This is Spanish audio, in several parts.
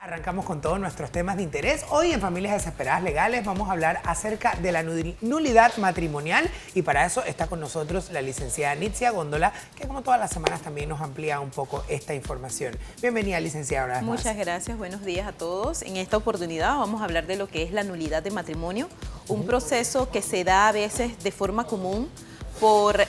Arrancamos con todos nuestros temas de interés. Hoy en Familias Desesperadas Legales vamos a hablar acerca de la nulidad matrimonial y para eso está con nosotros la licenciada Nitzia Góndola, que como todas las semanas también nos amplía un poco esta información. Bienvenida, licenciada. Muchas gracias, buenos días a todos. En esta oportunidad vamos a hablar de lo que es la nulidad de matrimonio, un proceso que se da a veces de forma común por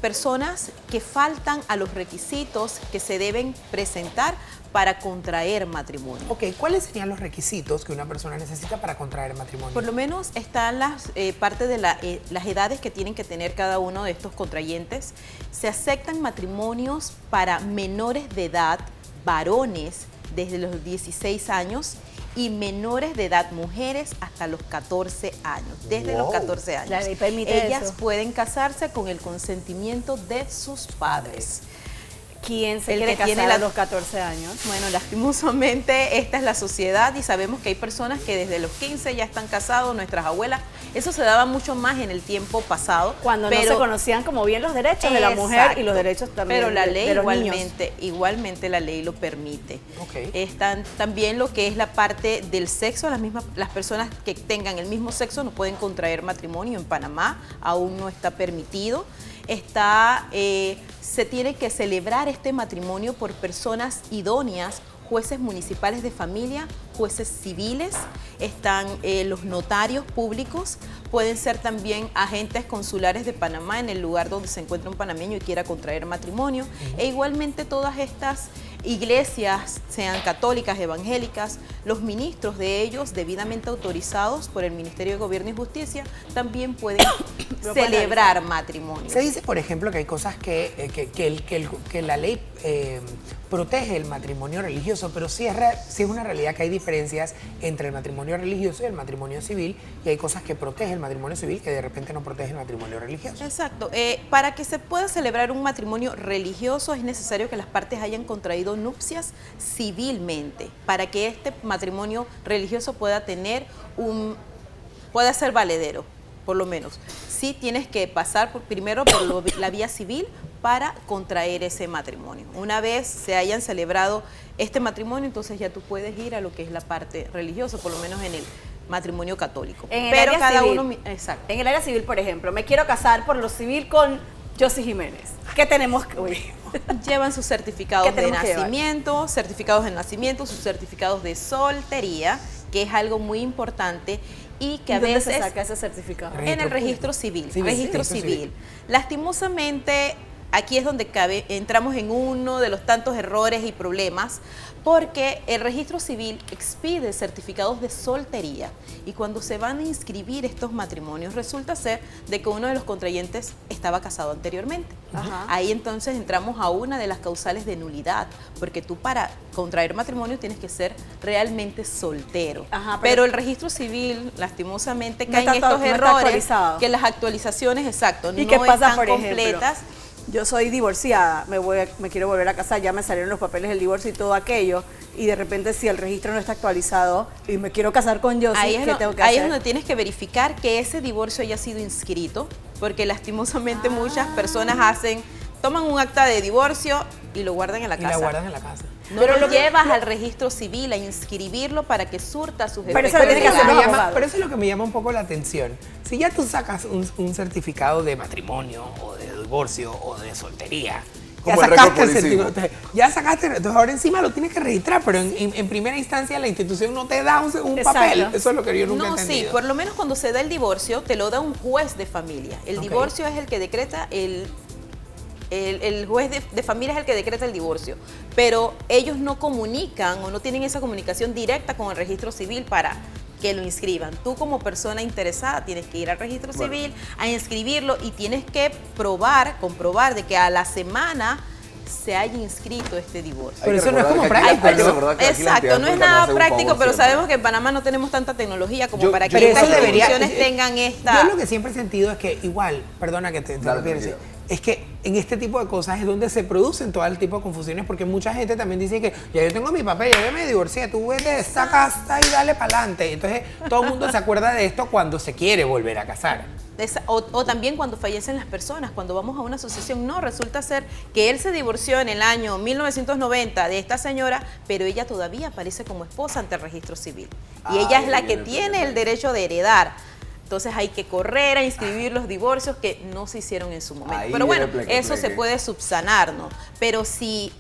personas que faltan a los requisitos que se deben presentar para contraer matrimonio. Ok, ¿cuáles serían los requisitos que una persona necesita para contraer matrimonio? Por lo menos están las parte de las edades que tienen que tener cada uno de estos contrayentes. Se aceptan matrimonios para menores de edad, varones desde los 16 años y menores de edad, mujeres hasta los 14 años, desde los 14 años. La ley permite Ellas eso. pueden casarse con el consentimiento de sus padres. ¿Quién se El quiere que tiene casar a la- los 14 años? Bueno, lastimosamente esta es la sociedad y sabemos que hay personas que desde los 15 ya están casados, nuestras abuelas. Eso se daba mucho más en el tiempo pasado. Cuando pero no se conocían como bien los derechos de la mujer Exacto. y los derechos también pero la de ley los niños. igualmente la ley lo permite. Ok. Están también lo que es la parte del sexo, las personas que tengan el mismo sexo no pueden contraer matrimonio en Panamá, aún no está permitido. Se tiene que celebrar este matrimonio por personas idóneas, jueces municipales de familia, jueces civiles, están los notarios públicos, pueden ser también agentes consulares de Panamá en el lugar donde se encuentra un panameño y quiera contraer matrimonio, e igualmente todas estas iglesias, sean católicas, evangélicas, los ministros de ellos, debidamente autorizados por el Ministerio de Gobierno y Justicia, también pueden celebrar matrimonios. Se dice, por ejemplo, que hay cosas que la ley protege el matrimonio religioso, pero sí es una realidad que hay diferencias entre el matrimonio religioso y el matrimonio civil, y hay cosas que protege el matrimonio civil que de repente no protege el matrimonio religioso. Exacto. Para que se pueda celebrar un matrimonio religioso es necesario que las partes hayan contraído nupcias civilmente, para que este matrimonio religioso pueda ser valedero, por lo menos. Sí tienes que pasar primero por la vía civil para contraer ese matrimonio. Una vez se hayan celebrado este matrimonio, entonces ya tú puedes ir a lo que es la parte religiosa, por lo menos en el matrimonio católico. En el Pero área cada civil. uno... Exacto. En el área civil, por ejemplo, me quiero casar por lo civil con Josie Jiménez. ¿Qué tenemos que oír? Llevan sus certificados ¿Qué de tenemos que llevar? nacimiento, sus certificados de soltería, que es algo muy importante y que a ¿Dónde veces se saca ese certificado? en el registro civil. Civil, Registro registro civil. Lastimosamente, aquí es donde entramos en uno de los tantos errores y problemas, porque el registro civil expide certificados de soltería y cuando se van a inscribir estos matrimonios resulta ser de que uno de los contrayentes estaba casado anteriormente. Ajá. Ahí entonces entramos a una de las causales de nulidad, porque tú para contraer matrimonio tienes que ser realmente soltero. Ajá, pero el registro civil, lastimosamente, No caen está estos no está errores, actualizado. que las actualizaciones, exacto, ¿Y no qué pasa, están por completas. ejemplo? Yo soy divorciada, me quiero volver a casar, ya me salieron los papeles del divorcio y todo aquello, y de repente si el registro no está actualizado y me quiero casar con Josie, Ahí ¿qué es, tengo que ahí es hacer? donde tienes que verificar que ese divorcio haya sido inscrito, porque lastimosamente muchas personas toman un acta de divorcio y lo guardan en la Y casa. la guardan en la casa. No lo llevas al registro civil a inscribirlo para que surta sus Pero efectos eso lo tiene que hacer legales. los abogados. Pero eso es lo que me llama un poco la atención. Si ya tú sacas un certificado de matrimonio o de divorcio o de soltería, ya Como el sacaste récord el policivo. certificado, ya sacaste, entonces ahora encima lo tienes que registrar, pero en primera instancia la institución no te da un Exacto. papel. Eso es lo que yo nunca he No, sí, entendido. por lo menos cuando se da el divorcio, te lo da un juez de familia. El Ok. divorcio es el que decreta el juez de familia es el que decreta el divorcio, pero ellos no comunican o no tienen esa comunicación directa con el registro civil para que lo inscriban. Tú como persona interesada tienes que ir al registro civil a inscribirlo y tienes que comprobar de que a la semana se haya inscrito este divorcio. Pero Hay que eso no es como recordar que práctico, hay que ¿no? recordar que aquí la Exacto, entidad no es pública nada hace un práctico, favor pero siempre. sabemos que en Panamá no tenemos tanta tecnología como Yo- para yo- que pero estas eso debería- instituciones tengan esta... Yo lo que siempre he sentido es que igual, perdona que te Dale, interrumpiera, tranquilo. es que en este tipo de cosas es donde se producen todo el tipo de confusiones, porque mucha gente también dice que ya yo tengo mi papel, ya yo me divorcié, tú vete de esta casa y dale para adelante. Entonces todo el mundo se acuerda de esto cuando se quiere volver a casar. O también cuando fallecen las personas, cuando vamos a una asociación, no, resulta ser que él se divorció en el año 1990 de esta señora, pero ella todavía aparece como esposa ante el registro civil. Y ella es la que tiene el derecho de heredar. Entonces hay que correr a inscribir los divorcios que no se hicieron en su momento. Pero bueno, eso se puede subsanar, ¿no? Pero si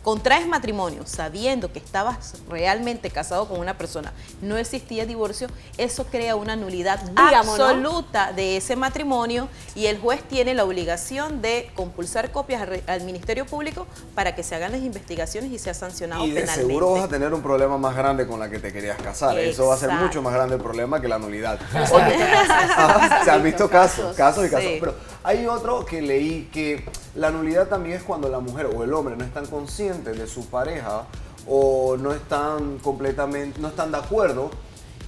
contraes matrimonio sabiendo que estabas realmente casado con una persona, no existía divorcio, eso crea una nulidad absoluta de ese matrimonio y el juez tiene la obligación de compulsar copias al Ministerio Público para que se hagan las investigaciones y sea sancionado penalmente. Y de seguro vas a tener un problema más grande con la que te querías casar. Exacto. Eso va a ser mucho más grande el problema que la nulidad. Se han visto casos y casos. Sí. Pero hay otro que leí que la nulidad también es cuando la mujer o el hombre no están conscientes de su pareja o no están de acuerdo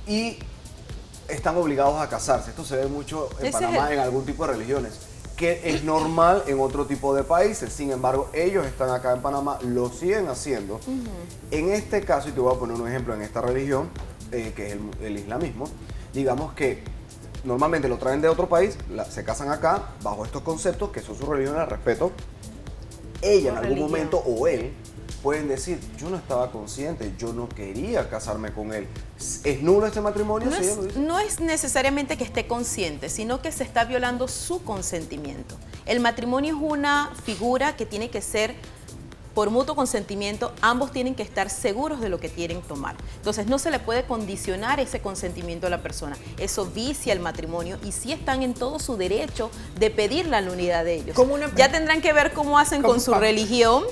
y están obligados a casarse. Esto se ve mucho en Panamá en algún tipo de religiones, que es normal en otro tipo de países. Sin embargo, ellos están acá en Panamá, lo siguen haciendo. En este caso, y te voy a poner un ejemplo en esta religión, que es el islamismo, digamos que normalmente lo traen de otro país, se casan acá bajo estos conceptos que son sus religiones, respeto. Ella en algún momento o él pueden decir, yo no estaba consciente, yo no quería casarme con él. ¿Es nulo este matrimonio? No es necesariamente que esté consciente, sino que se está violando su consentimiento. El matrimonio es una figura que tiene que ser por mutuo consentimiento, ambos tienen que estar seguros de lo que quieren tomar. Entonces no se le puede condicionar ese consentimiento a la persona. Eso vicia el matrimonio y sí están en todo su derecho de pedir la nulidad de ellos. Ya tendrán que ver cómo hacen con su religión,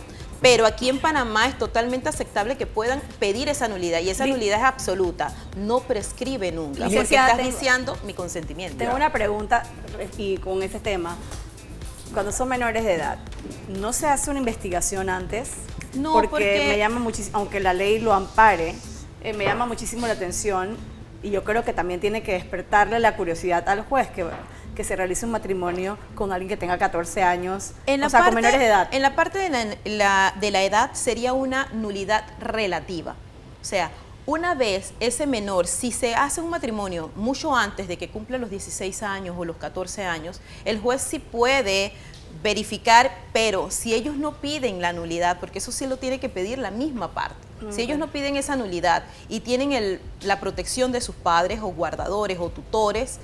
pero aquí en Panamá es totalmente aceptable que puedan pedir esa nulidad y esa nulidad es absoluta, no prescribe nunca, porque estás viciando mi consentimiento. Tengo una pregunta y con ese tema. Cuando son menores de edad, ¿no se hace una investigación antes? No, porque me llama muchísimo, aunque la ley lo ampare, me llama muchísimo la atención y yo creo que también tiene que despertarle la curiosidad al juez que se realice un matrimonio con alguien que tenga 14 años, con menores de edad. En la parte de la edad sería una nulidad relativa, o sea, una vez ese menor, si se hace un matrimonio mucho antes de que cumpla los 16 años o los 14 años, el juez sí puede verificar, pero si ellos no piden la nulidad, porque eso sí lo tiene que pedir la misma parte, si ellos no piden esa nulidad y tienen la protección de sus padres o guardadores o tutores,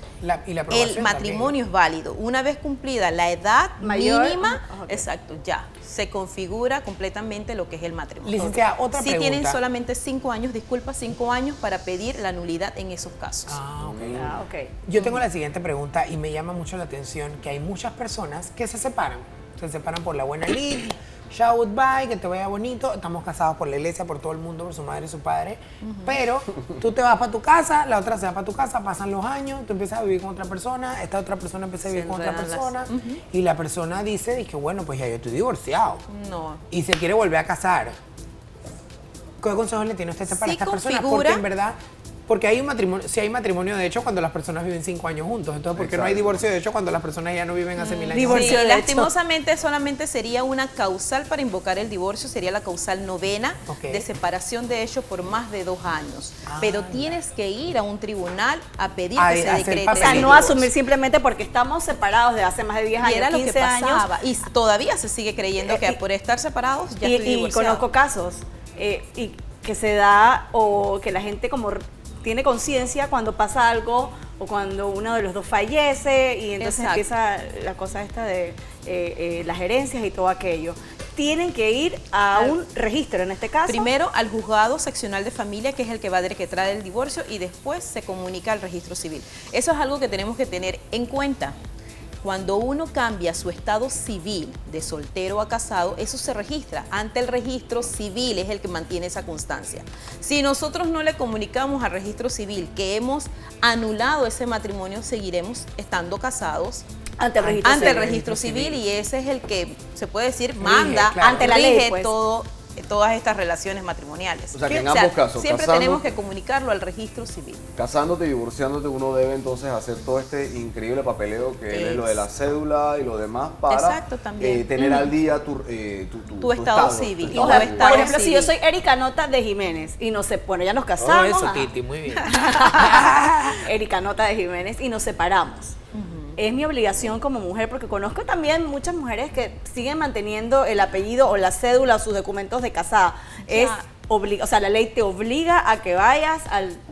el matrimonio es válido. Una vez cumplida la edad mínima, exacto, ya se configura completamente lo que es el matrimonio. Licenciada, otra pregunta. Si tienen solamente 5 años, 5 años para pedir la nulidad en esos casos. Okay. Yo tengo la siguiente pregunta y me llama mucho la atención que hay muchas personas que se separan por la buena lid, chao, goodbye, que te vaya bonito, estamos casados por la iglesia, por todo el mundo, por su madre y su padre, pero tú te vas para tu casa, la otra se va para tu casa, pasan los años, tú empiezas a vivir con otra persona, esta otra persona empieza a vivir con otra persona, y la persona dice que bueno, pues ya yo estoy divorciado, y se quiere volver a casar. ¿Qué consejos le tiene usted para estas personas? Porque en verdad, porque hay un matrimonio, si hay matrimonio de hecho cuando las personas viven 5 años juntos, entonces ¿por qué no hay divorcio de hecho cuando las personas ya no viven hace 1000 años? Sí, lastimosamente solamente sería una causal para invocar el divorcio, sería la causal novena de separación de hecho por más de 2 años. Pero tienes que ir a un tribunal a pedir que se decrete. O sea, no asumir simplemente porque estamos separados de hace más de 10 años, era 15 lo que pasaba, años. Y todavía se sigue creyendo que por estar separados ya estoy divorciado. Y conozco casos y que se da o que la gente como tiene conciencia cuando pasa algo o cuando uno de los dos fallece y entonces empieza la cosa esta de las herencias y todo aquello. Tienen que ir a un registro en este caso. Primero al juzgado seccional de familia, que es el que va a decretar el divorcio, y después se comunica al registro civil. Eso es algo que tenemos que tener en cuenta. Cuando uno cambia su estado civil de soltero a casado, eso se registra. Ante el registro civil es el que mantiene esa constancia. Si nosotros no le comunicamos al registro civil que hemos anulado ese matrimonio, seguiremos estando casados ante el registro civil y ese es el que, se puede decir, manda, ante la ley, pues. todo todas estas relaciones matrimoniales. O sea, que en ambos casos, siempre tenemos que comunicarlo al registro civil. Casándote y divorciándote, uno debe entonces hacer todo este increíble papeleo que es lo de la cédula y lo demás para tener al día tu estado civil. Por ejemplo, si yo soy Erika Nota de Jiménez y no sé, bueno, ya nos casamos. Oh, eso, Titi, muy bien. Erika Nota de Jiménez y nos separamos. Es mi obligación como mujer, porque conozco también muchas mujeres que siguen manteniendo el apellido o la cédula o sus documentos de casada. O sea, la ley te obliga a que vayas,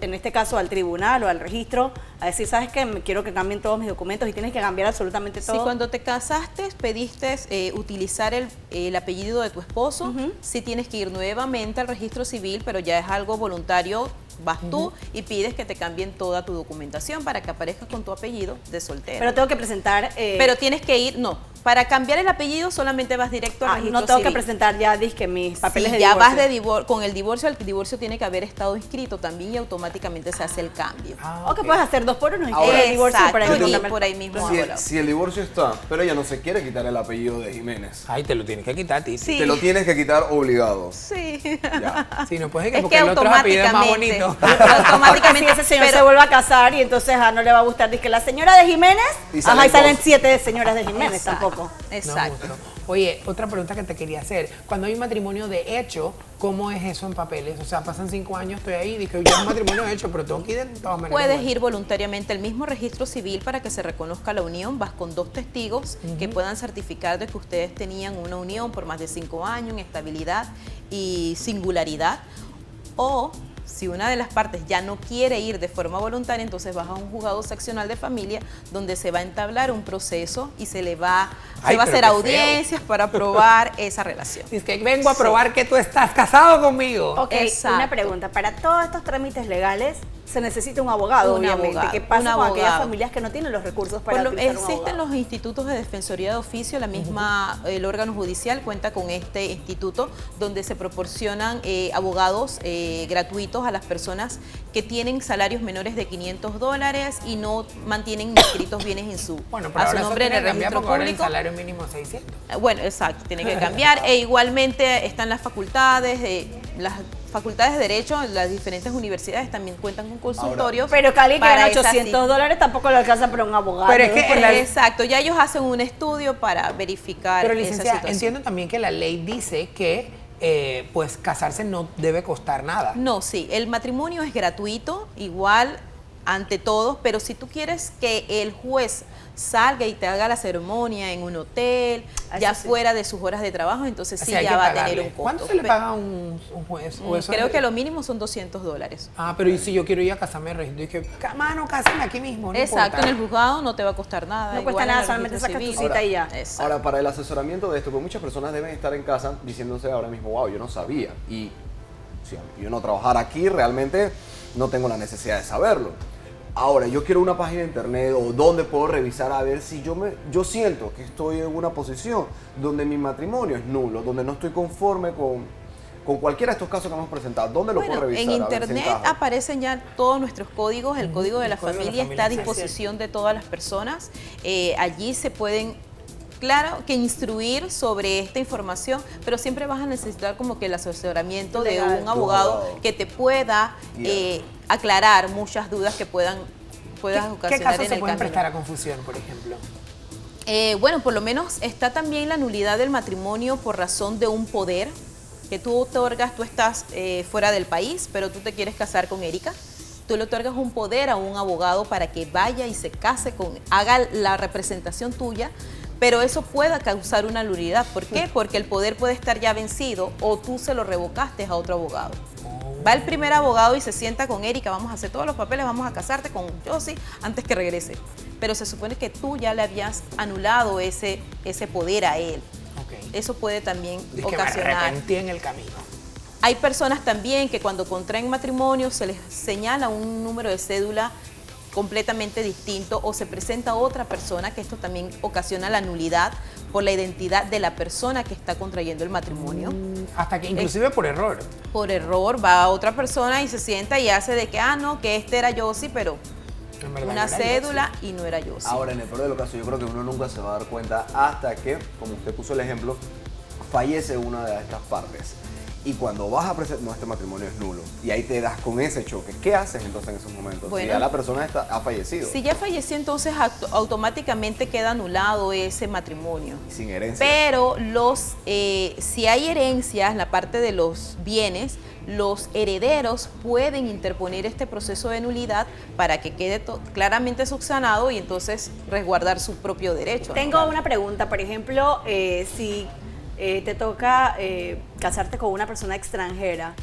en este caso al tribunal o al registro, a decir, ¿sabes qué? Quiero que cambien todos mis documentos y tienes que cambiar absolutamente todo. Si cuando te casaste pediste utilizar el apellido de tu esposo, sí tienes que ir nuevamente al registro civil, pero ya es algo voluntario. Vas tú y pides que te cambien toda tu documentación para que aparezcas con tu apellido de soltera. Pero tengo que presentar... Pero tienes que ir, no, para cambiar el apellido solamente vas directo al registro no tengo civil. Que presentar ya, dizque mis papeles de divorcio. Ya vas con el divorcio tiene que haber estado inscrito también y automáticamente se hace el cambio. O que puedes hacer 2 por 1 y el divorcio por ahí mismo. Si el divorcio está, pero ella no se quiere quitar el apellido de Jiménez. Ay, te lo tienes que quitar, Titi. Sí. Te lo tienes que quitar obligado. Sí. Ya. Sí, no puedes que porque el otro apellido es más bonito. Automáticamente ese señor se vuelve a casar y entonces no le va a gustar. Dice que la señora de Jiménez, y salen 7 señoras de Jiménez. Exacto. Tampoco. Exacto. No, oye, otra pregunta que te quería hacer. Cuando hay un matrimonio de hecho, ¿cómo es eso en papeles? O sea, pasan 5 años, estoy ahí, dije, yo un matrimonio de hecho, pero tengo que ir de todas maneras. Puedes ir voluntariamente al mismo registro civil para que se reconozca la unión. Vas con 2 testigos que puedan certificar de que ustedes tenían una unión por más de 5 años en estabilidad y singularidad. O si una de las partes ya no quiere ir de forma voluntaria, entonces vas a un juzgado seccional de familia donde se va a entablar un proceso y se va a hacer audiencias para probar esa relación. Es que vengo a probar que tú estás casado conmigo. Ok, una pregunta. Para todos estos trámites legales se necesita un abogado, obviamente. ¿Qué pasa con aquellas familias que no tienen los recursos para utilizar un abogado? Existen los institutos de defensoría de oficio, el órgano judicial cuenta con este instituto donde se proporcionan abogados gratuitos a las personas que tienen salarios menores de $500 y no mantienen inscritos bienes a su nombre en el registro público. El salario mínimo 600. Bueno, exacto, tiene que cambiar. E igualmente están las facultades de Derecho, las diferentes universidades también cuentan con consultorios. Pero Cali, que gana $800 tampoco le alcanza para un abogado. Pero es que exacto, ya ellos hacen un estudio para verificar esa situación. Entiendo también que la ley dice que pues casarse no debe costar nada. No, sí, el matrimonio es gratuito, igual ante todos, pero si tú quieres que el juez salga y te haga la ceremonia en un hotel, ya fuera de sus horas de trabajo, entonces sí ya va a tener un costo. ¿Cuánto se le paga a un juez? Creo que lo mínimo son $200. Pero ¿y si yo quiero ir a casarme al registro? Dije, mano, cásame aquí mismo, no exacto, importa. en el juzgado no te va a costar nada. No cuesta nada, solamente sacas tu cita y ya. Ahora, para el asesoramiento de esto, pues muchas personas deben estar en casa diciéndose ahora mismo, wow, yo no sabía. Y si yo no trabajara aquí, realmente no tengo la necesidad de saberlo. Ahora, yo quiero una página de internet o donde puedo revisar a ver si yo siento que estoy en una posición donde mi matrimonio es nulo, donde no estoy conforme con cualquiera de estos casos que hemos presentado. ¿Dónde lo puedo revisar? En internet aparecen ya todos nuestros códigos. El código de la familia está a disposición de todas las personas. Allí se pueden... Claro que instruir sobre esta información, pero siempre vas a necesitar como que el asesoramiento de un abogado que te pueda aclarar muchas dudas que puedas ocasionar ¿Qué casos en el se pueden camino. prestar a confusión, por ejemplo? Bueno, por lo menos está también la nulidad del matrimonio por razón de un poder que tú otorgas. Tú estás fuera del país, pero tú te quieres casar con Erika. Tú le otorgas un poder a un abogado para que vaya y se case haga la representación tuya, pero eso pueda causar una nulidad. ¿Por qué? Porque el poder puede estar ya vencido o tú se lo revocaste a otro abogado. Va el primer abogado y se sienta con Erika, vamos a hacer todos los papeles, vamos a casarte con Josie antes que regrese. Pero se supone que tú ya le habías anulado ese poder a él. Okay. Eso puede también ocasionar. Me arrepentí en el camino. Hay personas también que cuando contraen matrimonio se les señala un número de cédula completamente distinto o se presenta otra persona, que esto también ocasiona la nulidad por la identidad de la persona que está contrayendo el matrimonio. Hasta que inclusive por error. Por error va a otra persona y se sienta y hace de que, no, que este era Josie, pero una cédula y no era Josie. Ahora, en el peor de los casos, yo creo que uno nunca se va a dar cuenta hasta que, como usted puso el ejemplo, fallece una de estas partes. Y cuando vas a presentar, no, este matrimonio es nulo. Y ahí te das con ese choque. ¿Qué haces entonces en esos momentos? Bueno, si ya la persona ha fallecido. Si ya falleció, entonces automáticamente queda anulado ese matrimonio. Sin herencia. Pero si hay herencias, la parte de los bienes, los herederos pueden interponer este proceso de nulidad para que quede claramente subsanado y entonces resguardar su propio derecho. Tengo una pregunta, por ejemplo, si te toca casarte con una persona extranjera,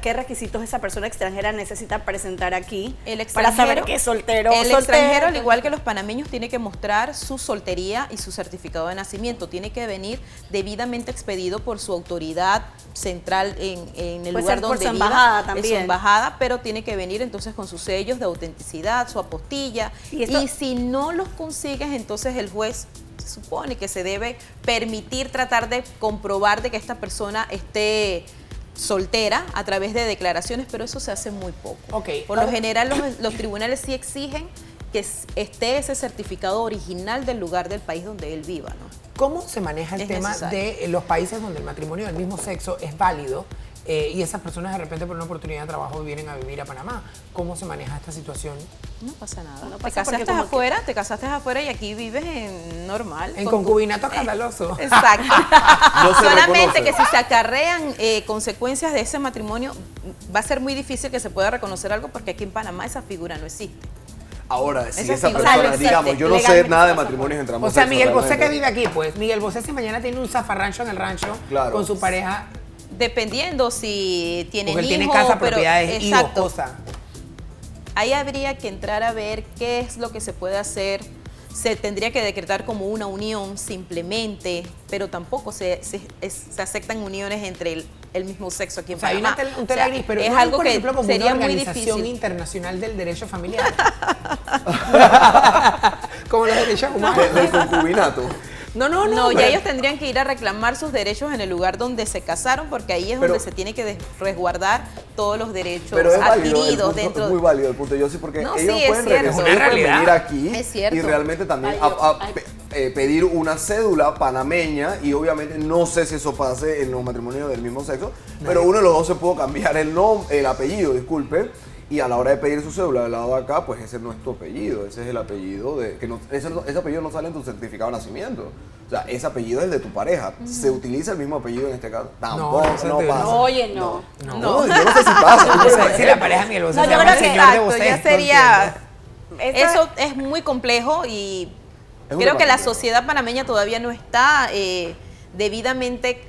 ¿qué requisitos esa persona extranjera necesita presentar aquí para saber que es soltero? El extranjero, al igual que los panameños, tiene que mostrar su soltería y su certificado de nacimiento. Tiene que venir debidamente expedido por su autoridad central en el lugar donde viva. Embajada también. Es su embajada, pero tiene que venir entonces con sus sellos de autenticidad, su apostilla. Y si no los consigues, entonces el juez se supone que se debe permitir tratar de comprobar de que esta persona esté soltera a través de declaraciones, pero eso se hace muy poco. Por lo general los tribunales sí exigen que esté ese certificado original del lugar del país donde él viva, ¿no? ¿Cómo se maneja el tema de los países donde el matrimonio del mismo sexo es válido y esas personas de repente por una oportunidad de trabajo vienen a vivir a Panamá? ¿Cómo se maneja esta situación? No pasa nada. No te pasa casaste afuera y aquí vives normal. En concubinato escandaloso. Exacto. No se Solamente reconoce. que si se acarrean consecuencias de ese matrimonio, va a ser muy difícil que se pueda reconocer algo porque aquí en Panamá esa figura no existe. Ahora, si Esa esa figura persona, no existe. digamos, yo no sé Legalmente nada de no pasa. matrimonios entre ambos O sea, sexos, Miguel Bosé que realmente. vive aquí, pues. Miguel Bosé si mañana tiene un zafarrancho en el rancho Claro. con su pareja, Dependiendo si tienen porque él hijos, tiene casa, pero propiedades, hijos, exacto. cosa. Ahí habría que entrar a ver qué es lo que se puede hacer. Se tendría que decretar como una unión simplemente, pero tampoco se aceptan uniones entre el mismo sexo aquí en O sea, hay Panamá. un tela gris, pero es no hay, algo por que ejemplo, como sería una muy organización difícil. internacional del derecho familiar. Como los derechos humanos. Del concubinato. No, ya ellos tendrían que ir a reclamar sus derechos en el lugar donde se casaron, porque ahí es Pero- donde se tiene que resguardar todos los derechos Pero es válido, el adquiridos punto, dentro es muy válido el punto. Yo sí, porque No, ellos sí, es pueden cierto. regresar, Es una ellos pueden realidad. venir aquí Es cierto. y realmente también Válido. pedir una cédula panameña, y obviamente no sé si eso pase en los matrimonios del mismo sexo, pero uno de los dos se pudo cambiar el apellido, disculpe, y a la hora de pedir su cédula del lado de acá, pues ese no es tu apellido, ese es el apellido ese apellido no sale en tu certificado de nacimiento. O sea, ese apellido es el de tu pareja. ¿Se utiliza el mismo apellido en este caso? Tampoco, eso no pasa. No, oye, no. No, yo no sé si pasa. No sé si la pareja de Miguel Bosé No, se yo llama creo que señor de exacto, Bosé. ya no sería... entiendo. Eso es muy complejo y Es un creo tema que la complejo. sociedad panameña todavía no está debidamente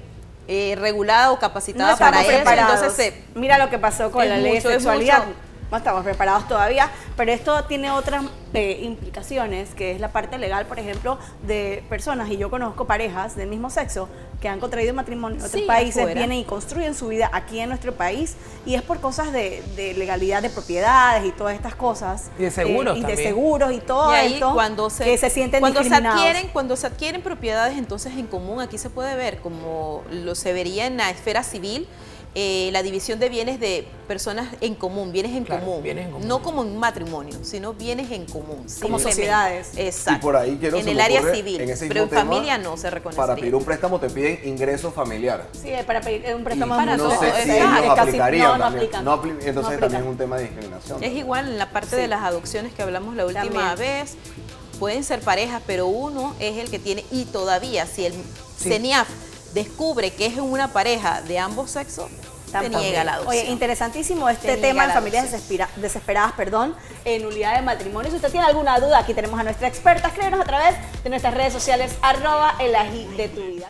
regulada o capacitada No estamos para eso. preparados. Entonces, Mira lo que pasó con es la ley mucho, de es sexualidad. mucho. No estamos preparados todavía, pero esto tiene otras implicaciones, que es la parte legal, por ejemplo, de personas, y yo conozco parejas del mismo sexo que han contraído matrimonio en otros Sí, países, afuera. vienen y construyen su vida aquí en nuestro país, y es por cosas de legalidad de propiedades y todas estas cosas. Y de seguros y de también. seguros y todo y ahí esto, que se sienten cuando discriminados. cuando se adquieren propiedades entonces en común, aquí se puede ver como se vería en la esfera civil, la división de bienes de personas en común, bienes en Claro, común, bienes en común. no como en matrimonio, sino bienes en común, Como simplemente. sociedades. Exacto. Y por ahí en el área civil, en ese pero en mismo tema, familia no se reconocería. Para pedir un préstamo te piden ingreso familiar. Sí, para pedir un préstamo Y para no todo, sé si exacto. ellos casi- aplicarían no también. aplican. Entonces No también aplican. es un tema de discriminación. Es igual en la parte Sí. de las adopciones que hablamos la última También. vez. Pueden ser parejas, pero uno es el que tiene, y todavía si el Sí. CENIAF descubre que es una pareja de ambos sexos, te niega la adopción. Oye, interesantísimo este Te tema niega en la familias desesperadas, en nulidad de matrimonio. Si usted tiene alguna duda, aquí tenemos a nuestra experta. Escríbenos a través de nuestras redes sociales @elaji de tu vida.